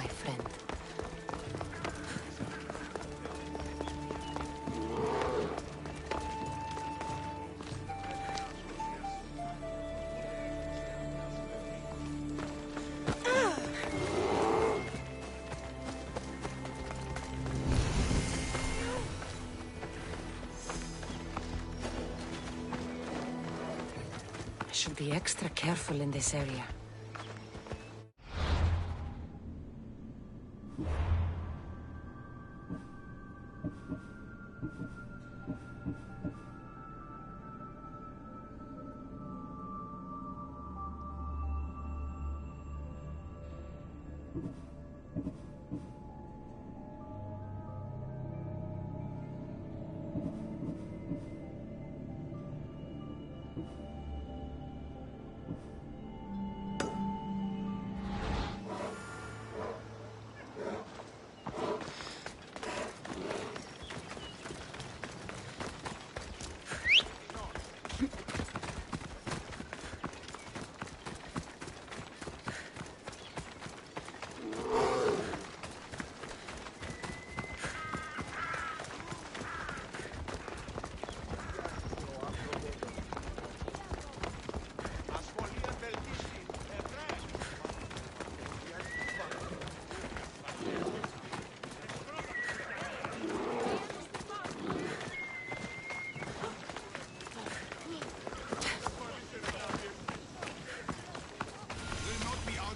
my friend. I should be extra careful in this area.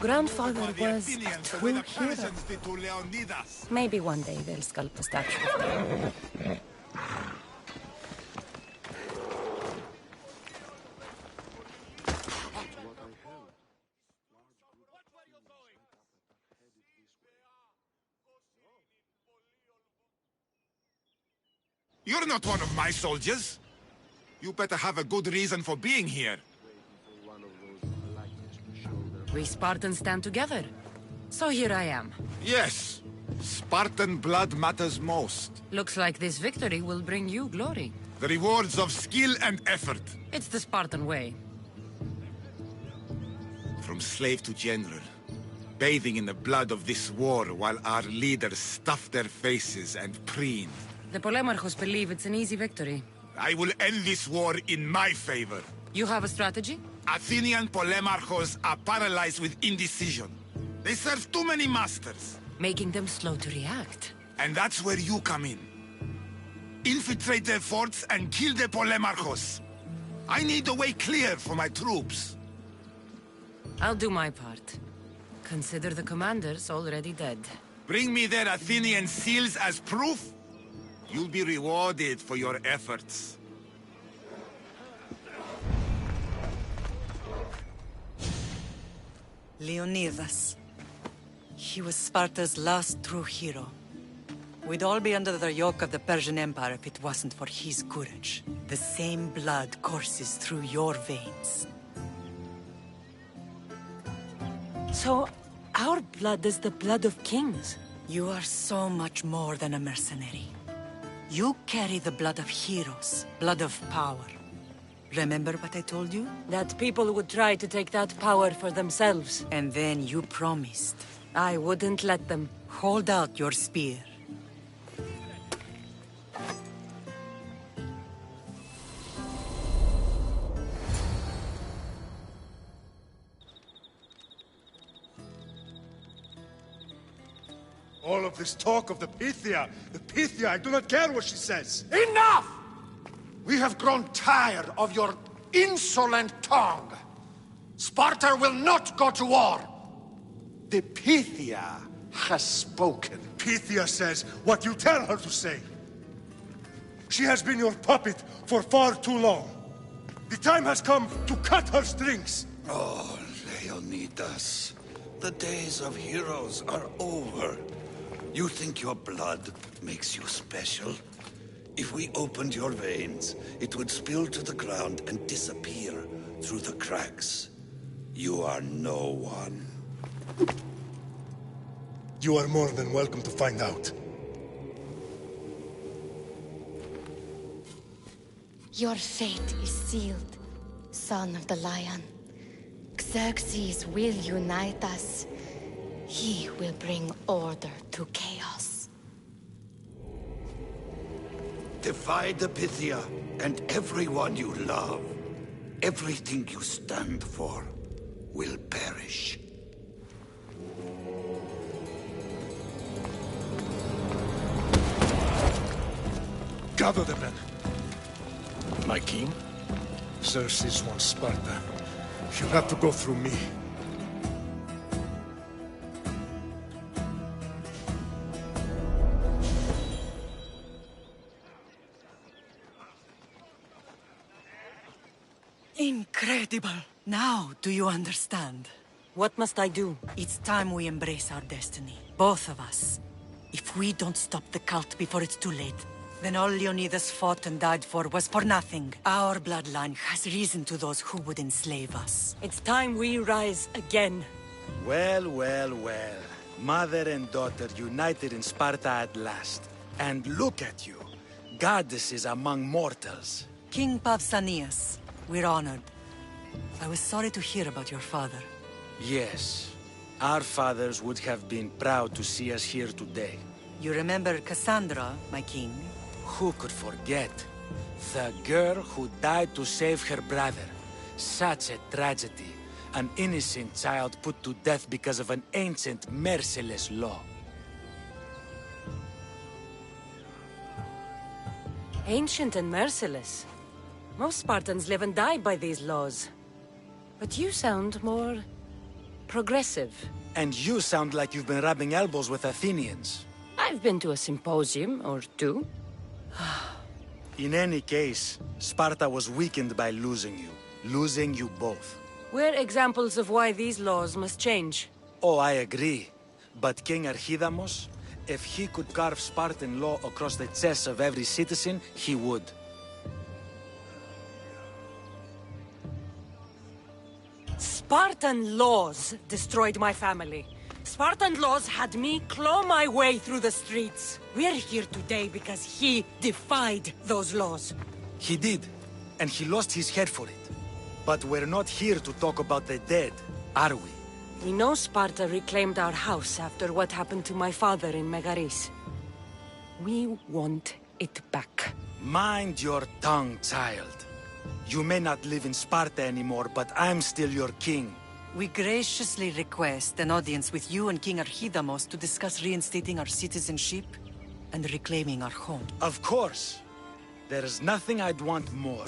Grandfather was a true hero. Maybe one day they'll sculpt a statue of him. You're not one of my soldiers. You better have a good reason for being here. We Spartans stand together. So here I am. Yes. Spartan blood matters most. Looks like this victory will bring you glory. The rewards of skill and effort. It's the Spartan way. From slave to general. Bathing in the blood of this war while our leaders stuff their faces and preen. The Polemarchos believe it's an easy victory. I will end this war in my favor. You have a strategy? Athenian Polemarchos are paralyzed with indecision. They serve too many masters. Making them slow to react. And that's where you come in. Infiltrate their forts and kill the Polemarchos. I need a way clear for my troops. I'll do my part. Consider the commanders already dead. Bring me their Athenian seals as proof. You'll be rewarded for your efforts. Leonidas. He was Sparta's last true hero. We'd all be under the yoke of the Persian Empire if it wasn't for his courage. The same blood courses through your veins. So, our blood is the blood of kings. You are so much more than a mercenary. You carry the blood of heroes, blood of power. Remember what I told you? That people would try to take that power for themselves. And then you promised. I wouldn't let them. Hold out your spear. All of this talk of the Pythia, I do not care what she says. Enough! We have grown tired of your insolent tongue. Sparta will not go to war. The Pythia has spoken. Pythia says what you tell her to say. She has been your puppet for far too long. The time has come to cut her strings. Oh, Leonidas. The days of heroes are over. You think your blood makes you special? If we opened your veins, it would spill to the ground and disappear through the cracks. You are no one. You are more than welcome to find out. Your fate is sealed, son of the Lion. Xerxes will unite us. He will bring order to chaos. Divide the Pythia and everyone you love. Everything you stand for will perish. Gather the men. My king? Xerxes wants Sparta. She'll have to go through me. Incredible! Now, do you understand? What must I do? It's time we embrace our destiny. Both of us. If we don't stop the cult before it's too late, then all Leonidas fought and died for was for nothing. Our bloodline has reason to those who would enslave us. It's time we rise again. Well, well, well. Mother and daughter united in Sparta at last. And look at you. Goddesses among mortals. King Pausanias, we're honored. I was sorry to hear about your father. Yes. Our fathers would have been proud to see us here today. You remember Cassandra, my king? Who could forget? The girl who died to save her brother. Such a tragedy. An innocent child put to death because of an ancient, merciless law. Ancient and merciless. Most Spartans live and die by these laws. But you sound more progressive. And you sound like you've been rubbing elbows with Athenians. I've been to a symposium or two. In any case, Sparta was weakened by losing you. Losing you both. We're examples of why these laws must change. Oh, I agree. But King Archidamos, if he could carve Spartan law across the chests of every citizen, he would. Spartan laws destroyed my family. Spartan laws had me claw my way through the streets. We're here today because he defied those laws. He did, and he lost his head for it. But we're not here to talk about the dead, are we? We know Sparta reclaimed our house after what happened to my father in Megaris. We want it back. Mind your tongue, child. You may not live in Sparta anymore, but I'm still your king. We graciously request an audience with you and King Archidamos to discuss reinstating our citizenship and reclaiming our home. Of course. There's nothing I'd want more.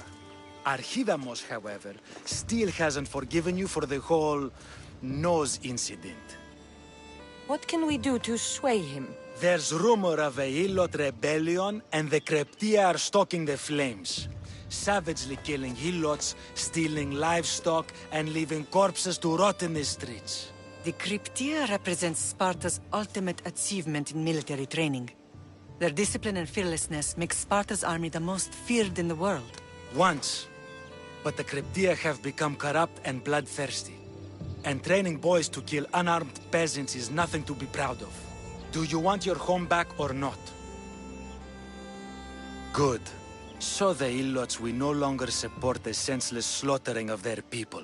Archidamos, however, still hasn't forgiven you for the whole nose incident. What can we do to sway him? There's rumor of a Helot rebellion, and the Kryptia are stoking the flames. Savagely killing Helots, stealing livestock, and leaving corpses to rot in the streets. The Kryptia represents Sparta's ultimate achievement in military training. Their discipline and fearlessness make Sparta's army the most feared in the world. Once. But the Kryptia have become corrupt and bloodthirsty. And training boys to kill unarmed peasants is nothing to be proud of. Do you want your home back or not? Good. So the Ilots will no longer support the senseless slaughtering of their people.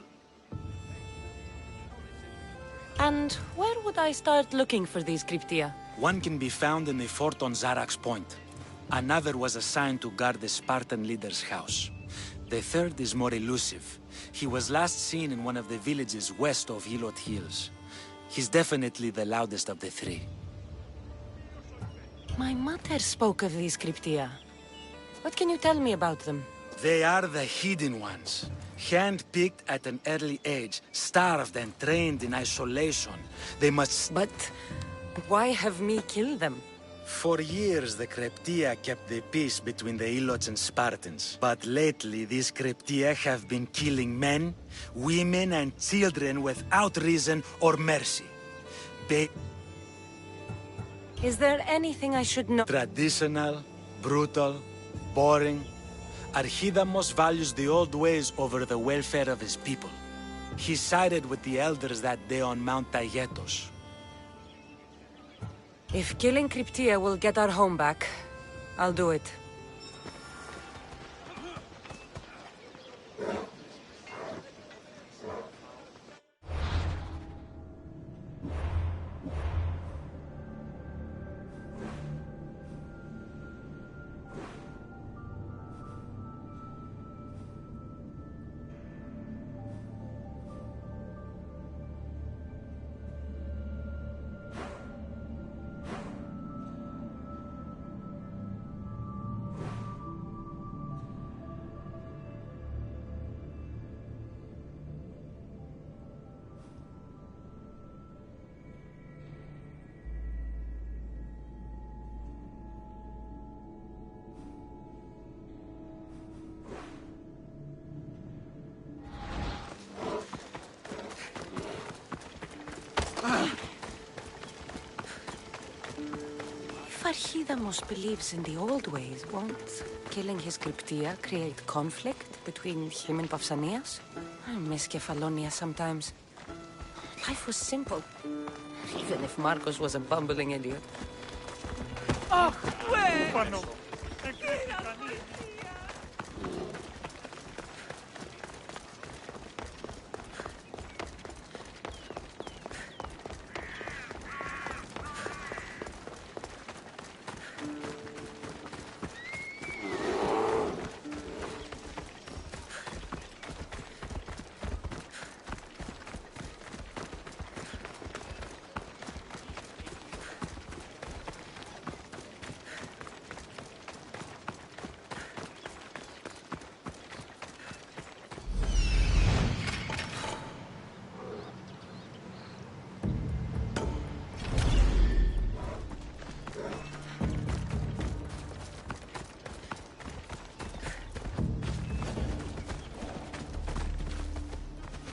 And where would I start looking for these Kryptia? One can be found in the fort on Zarax Point. Another was assigned to guard the Spartan leader's house. The third is more elusive. He was last seen in one of the villages west of Helot Hills. He's definitely the loudest of the three. My mother spoke of these Kryptia. What can you tell me about them? They are the hidden ones. Hand-picked at an early age, starved and trained in isolation. They must... But why have me kill them? For years, the Kryptia kept the peace between the Ilots and Spartans. But lately, these Kryptia have been killing men, women, and children without reason or mercy. Is there anything I should know? Traditional, brutal, boring. Archidamos values the old ways over the welfare of his people. He sided with the elders that day on Mount Taygetos. If killing Kryptia will get our home back, I'll do it. Archidamos believes in the old ways, won't killing his Cryptia create conflict between him and Pausanias? I miss Kefalonia sometimes. Life was simple, even if Marcos was a bumbling idiot. Oh, where?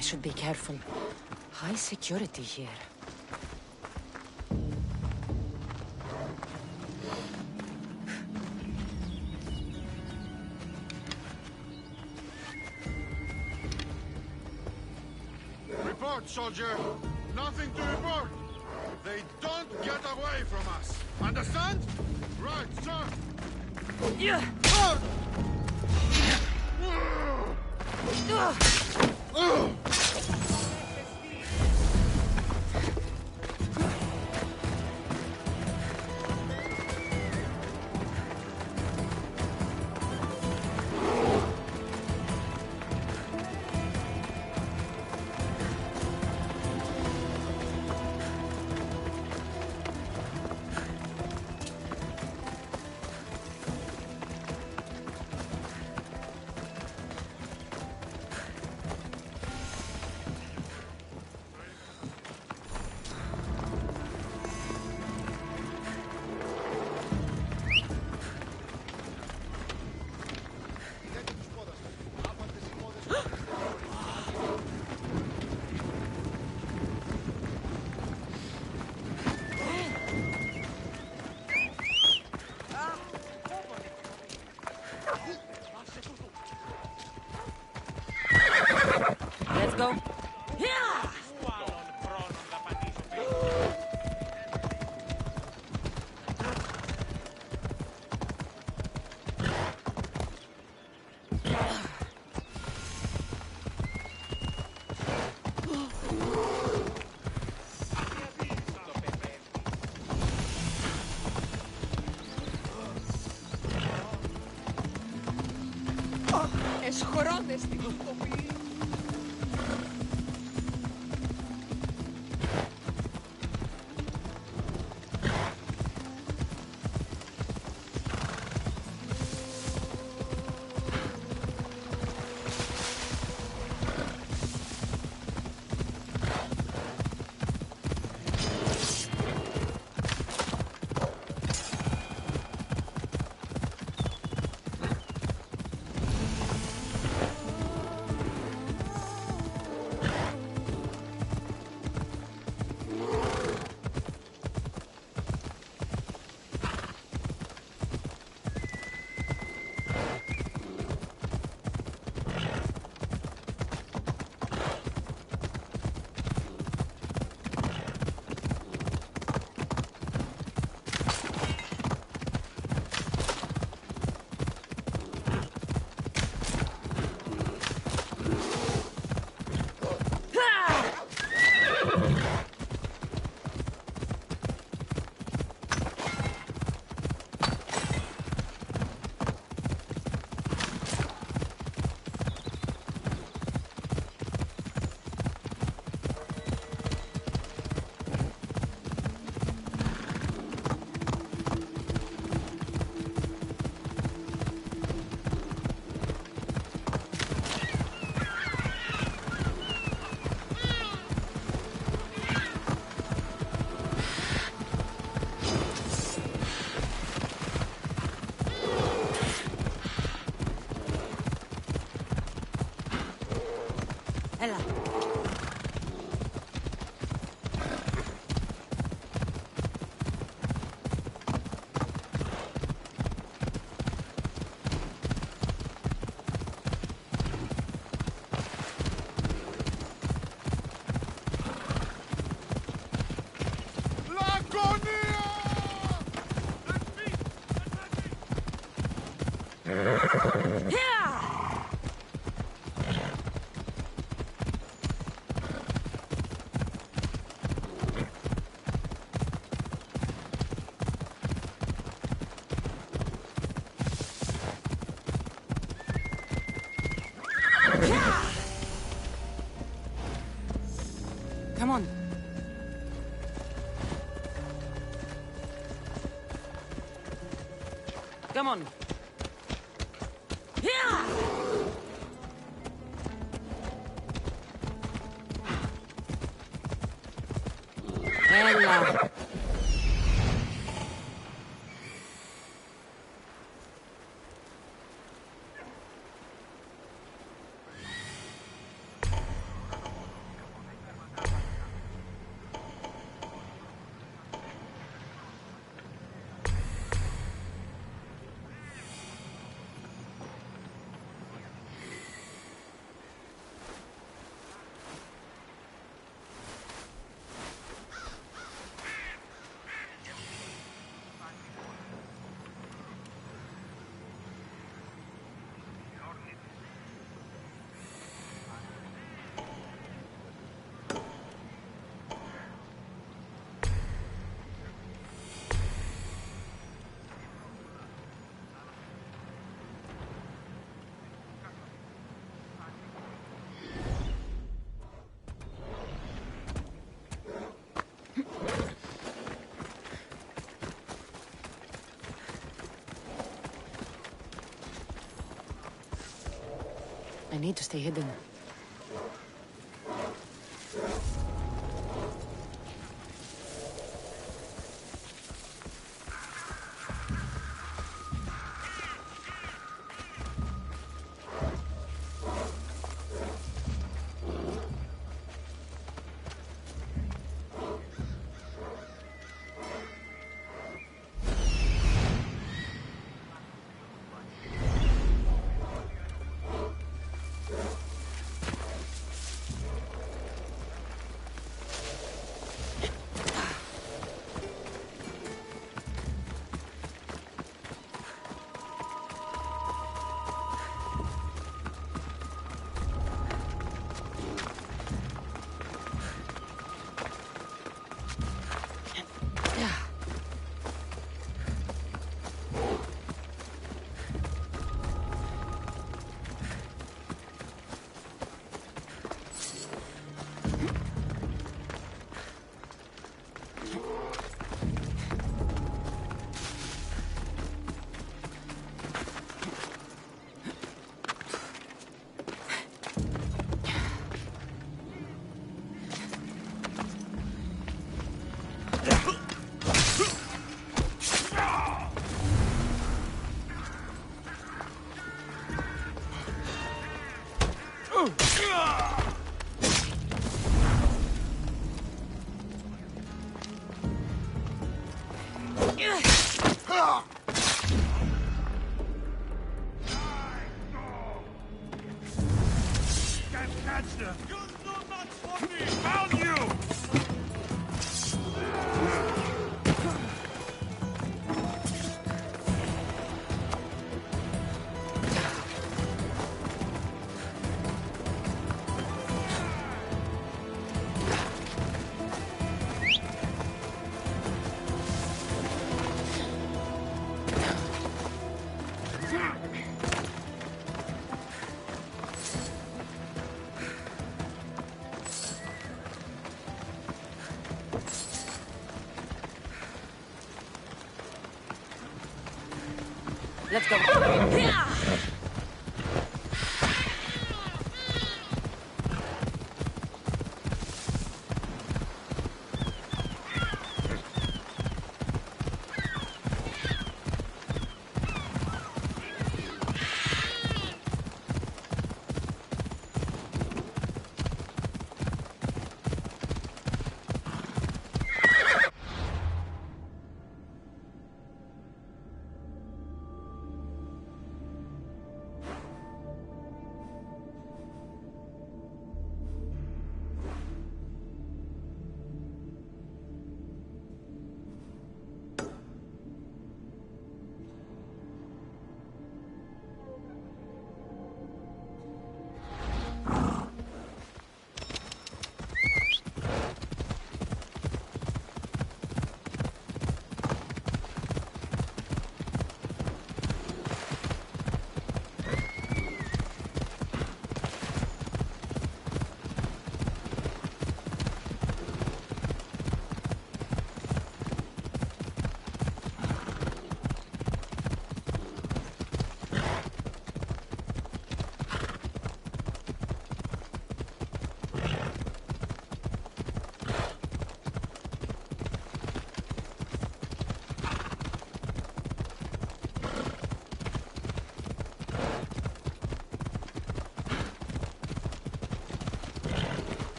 Should be careful. High security here. Report, soldier. Nothing to report. They don't get away from us. Understand? Right, sir. Yeah. Let's go. Yeah! Εσχωρώνες την κοπή. Come on. Come on. Ella. I need to stay hidden. Let's go.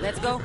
Let's go.